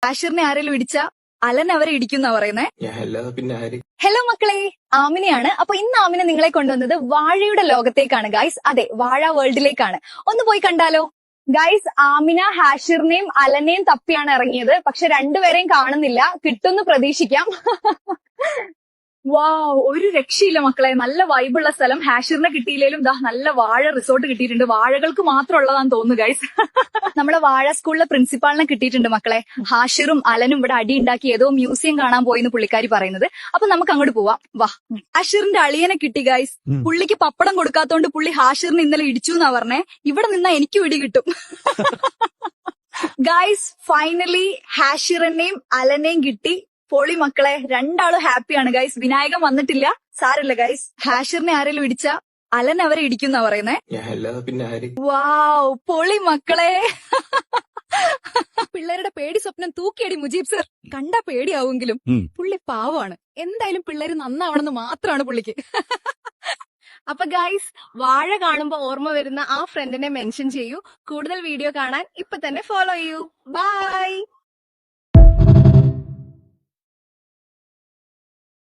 ആഷിറിനെ ആരെങ്കിലും ഇടിച്ച അലൻ അവരെ ഇടിക്കുന്ന പറയുന്നേ. അല്ലാതെ പിന്നെ ആര്? ഹലോ മക്കളെ, ആമിനയാണ്. അപ്പൊ ഇന്ന് ആമിന നിങ്ങളെ കൊണ്ടുവന്നത് വാഴയുടെ ലോകത്തേക്കാണ് ഗൈസ്. അതെ, വാഴ വേൾഡിലേക്കാണ്. ഒന്ന് പോയി കണ്ടാലോ ഗൈസ്. ആമിന ഹാഷിറിനെയും അലനെയും തപ്പിയാണ് ഇറങ്ങിയത്. പക്ഷെ രണ്ടുപേരെയും കാണുന്നില്ല. കിട്ടുമെന്ന് പ്രതീക്ഷിക്കാം. വാവ്, ഒരു രക്ഷയില്ല മക്കളെ. നല്ല വൈബുള്ള സ്ഥലം. ഹാഷിറിനെ കിട്ടിയില്ലേലും ദാ നല്ല വാഴ റിസോർട്ട് കിട്ടിയിട്ടുണ്ട്. വാഴകൾക്ക് മാത്രം ഉള്ളതാന്ന് തോന്നുന്നു ഗൈസ്. നമ്മുടെ വാഴ സ്കൂളിലെ പ്രിൻസിപ്പാളിനെ കിട്ടിയിട്ടുണ്ട് മക്കളെ. ഹാഷിറും അലനും ഇവിടെ അടി ഉണ്ടാക്കി ഏതോ മ്യൂസിയം കാണാൻ പോയിന്ന് പുള്ളിക്കാരി പറയുന്നത്. അപ്പൊ നമുക്ക് അങ്ങോട്ട് പോവാം, വാ. ഹാഷിറിന്റെ അളിയനെ കിട്ടി ഗൈസ്. പുള്ളിക്ക് പപ്പടം കൊടുക്കാത്തോണ്ട് പുള്ളി ഹാഷിറിനെ ഇന്നലെ ഇടിച്ചു എന്നാ പറഞ്ഞേ. ഇവിടെ നിന്നാ എനിക്കും ഇടി കിട്ടും. ഗൈസ്, ഫൈനലി ഹാഷിറിനെയും അലനെയും കിട്ടി. പൊളി മക്കളെ, രണ്ടാളും ഹാപ്പിയാണ് ഗൈസ്. വിനായകൻ വന്നിട്ടില്ല, സാരല്ല ഗൈസ്. ഹാഷിറിനെ ആരെങ്കിലും ഇടിച്ച അലൻ അവരെ ഇടിക്കുന്ന പറയുന്നേ. അല്ലാതെ പിന്നെ ആര്? വാവ്, പൊളി മക്കളെ. പിള്ളേരുടെ പേടി സ്വപ്നം തൂക്കിയടി മുജീബ് സർ. കണ്ടാ പേടിയാവുമെങ്കിലും പുള്ളി പാവമാണ്. എന്തായാലും പിള്ളേര് നന്നാവണമെന്ന് മാത്രമാണ് പുള്ളിക്ക്. അപ്പൊ ഗൈസ്, വാഴ കാണുമ്പോ ഓർമ്മ വരുന്ന ആ ഫ്രണ്ടിനെ മെൻഷൻ ചെയ്യൂ. കൂടുതൽ വീഡിയോ കാണാൻ ഇപ്പൊ തന്നെ ഫോളോ ചെയ്യൂ. ബൈ.